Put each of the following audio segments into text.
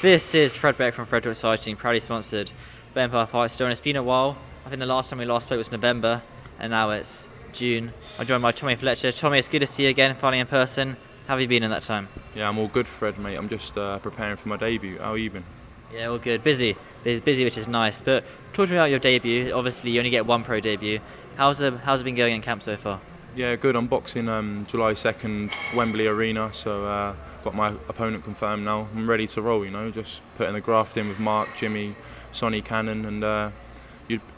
This is Fred Beck from Fred Beck and I, proudly sponsored by Empire Fight Store, and it's been a while. I think the last time we last spoke was November, and now it's June. I'm joined by Tommy Fletcher. Tommy, it's good to see you again, finally in person. How have you been in that time? Yeah, I'm all good, Fred, mate. I'm just preparing for my debut. How have you been? Yeah, all good. Busy, which is nice. But talk to me about your debut. Obviously, you only get one pro debut. How's it been going in camp so far? Yeah, good. I'm boxing July 2nd, Wembley Arena, so got my opponent confirmed now. I'm ready to roll, just putting the graft in with Mark, Jimmy, Sonny Cannon, and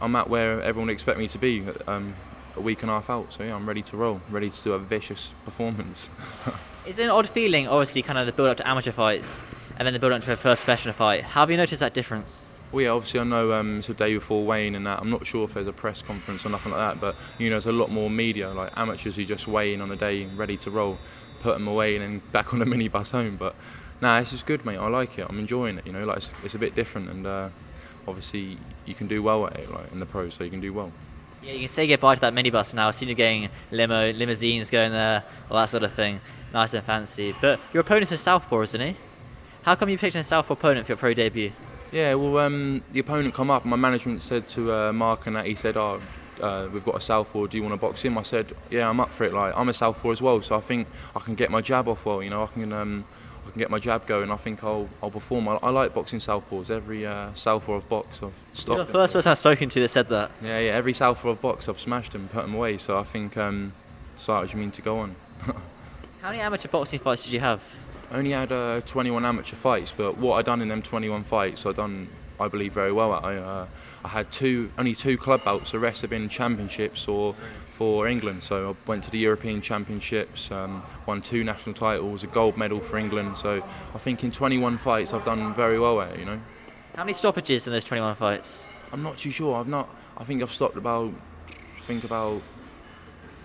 I'm at where everyone would expect me to be a week and a half out. So yeah, I'm ready to roll, ready to do a vicious performance. Is it an odd feeling, obviously, kind of the build-up to amateur fights and then the build-up to a first professional fight? How have you noticed that difference? Well, yeah, obviously I know it's a day before weighing and that. I'm not sure if there's a press conference or nothing like that, but there's a lot more media, like amateurs who just weigh in on the day, ready to roll, put them away and then back on the minibus home. But this is good, mate. I like it. I'm enjoying it. It's a bit different, and obviously you can do well at it, like in the pros, so you can do well. Yeah, you can say goodbye to that minibus now. Soon you're getting limousines going there, all that sort of thing. Nice and fancy. But your opponent's a Southpaw, isn't he? How come you picked a Southpaw opponent for your pro debut? Yeah, well, the opponent come up. My management said to Mark and that, he said, we've got a Southpaw, do you want to box him? I said, yeah, I'm up for it. Like, I'm a Southpaw as well, so I think I can get my jab off well. I can get my jab going. I think I'll perform. I like boxing Southpaws. Every Southpaw I've boxed, I've stopped. You're the first person I've spoken to that said that. Yeah. Every Southpaw I've boxed, I've smashed him, put him away. So I think so. You mean to go on? How many amateur boxing fights did you have? I only had 21 amateur fights, but what I done in them 21 fights, I done, I believe, very well at. I had only two club bouts. The rest have been championships or for England. So I went to the European Championships, won 2 national titles, a gold medal for England. So I think in 21 fights I've done very well at it. How many stoppages in those 21 fights? I'm not too sure. I think I've stopped about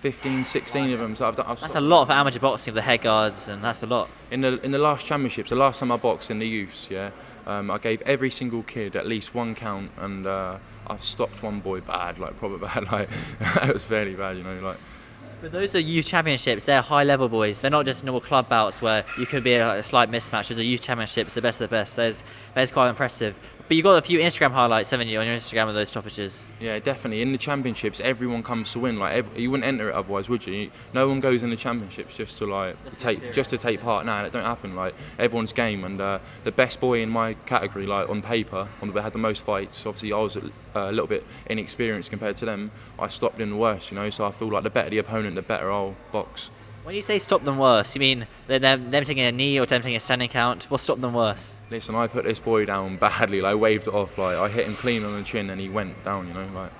15, 16 of them. So that's a lot for amateur boxing with the head guards, and that's a lot. In the last championships, the last time I boxed in the youths, I gave every single kid at least one count, and I've stopped one boy bad, like proper bad, like it was fairly bad, like. But those are youth championships. They're high-level boys. They're not just normal club bouts where you could be a slight mismatch. Those are youth championships, the best of the best. That's quite impressive. But you got a few Instagram highlights, haven't you, on your Instagram of those stoppages? Yeah, definitely. In the championships, everyone comes to win. Like you wouldn't enter it otherwise, would you? No one goes in the championships just to take part. No, that don't happen. Like everyone's game, and the best boy in my category, like on paper, had the most fights. Obviously, I was a little bit inexperienced compared to them. I stopped in the worst, So I feel like the better the opponent, the better I'll box. When you say stop them worse, you mean them taking a knee or them taking a standing count? What's stop them worse? Listen, I put this boy down badly, like waved it off, like I hit him clean on the chin and he went down, like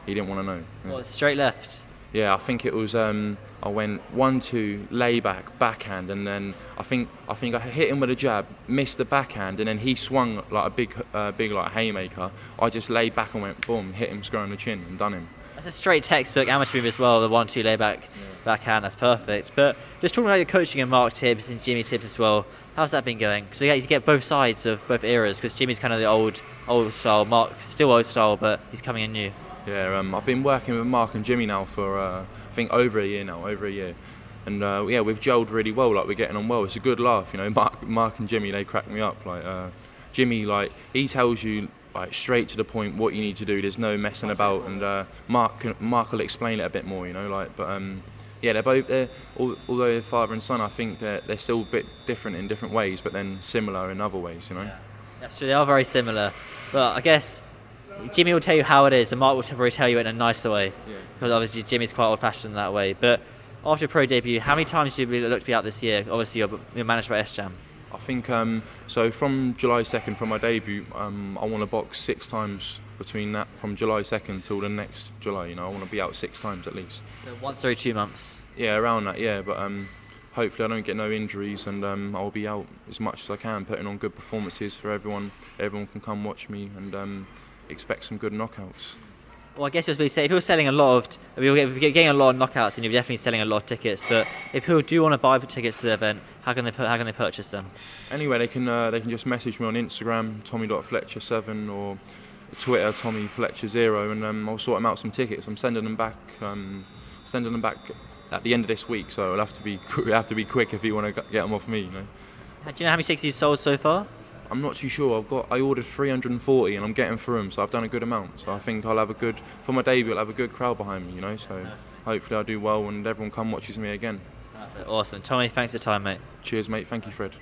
he didn't want to know. Yeah. What, straight left? Yeah, I think it was, I went 1-2, lay back, backhand, and then I think I hit him with a jab, missed the backhand, and then he swung like a big like haymaker. I just laid back and went boom, hit him square on the chin and done him. That's a straight textbook amateur move as well, the 1-2 layback backhand, that's perfect. But just talking about your coaching of Mark Tibbs and Jimmy Tibbs as well, how's that been going? Because you get both sides of both eras, because Jimmy's kind of the old style, Mark's still old style, but he's coming in new. Yeah, I've been working with Mark and Jimmy now for I think over a year now, and we've gelled really well. Like we're getting on well. It's a good laugh, Mark and Jimmy, they crack me up. Like Jimmy, like he tells you like straight to the point what you need to do. There's no messing about, and Mark will explain it a bit more, But they're both although they're father and son, I think they're still a bit different in different ways, but then similar in other ways, Yeah. That's true. They are very similar, but I guess Jimmy will tell you how it is, and Mark will probably tell you in a nicer way. Yeah. Because obviously Jimmy's quite old-fashioned in that way. But after your pro debut, how many times do you look to be out this year? Obviously, you're managed by S-Jam. I think so. From July 2nd, from my debut, I want to box 6 times between that from July 2nd till the next July. I want to be out 6 times at least. So once every 2 months. Yeah, around that. Yeah, but hopefully I don't get no injuries, and I'll be out as much as I can, putting on good performances for everyone. Everyone can come watch me and expect some good knockouts. Well, I guess you're if you're selling a lot of, if you're getting a lot of knockouts, and you're definitely selling a lot of tickets. But if people do want to buy tickets to the event, how can they purchase them? Anyway, they can just message me on Instagram, Tommy.Fletcher7, or Twitter, Tommy Fletcher 0, and I'll sort them out some tickets. I'm sending them back at the end of this week, so it'll have to be quick if you want to get them off me. Do you know how many tickets you've sold so far? I'm not too sure. I ordered 340 and I'm getting through them, so I've done a good amount. So I think I'll have for my debut, I'll have a good crowd behind me, you know. So hopefully I'll do well and everyone come watches me again. Awesome. Tommy, thanks for the time, mate. Cheers, mate. Thank you, Fred.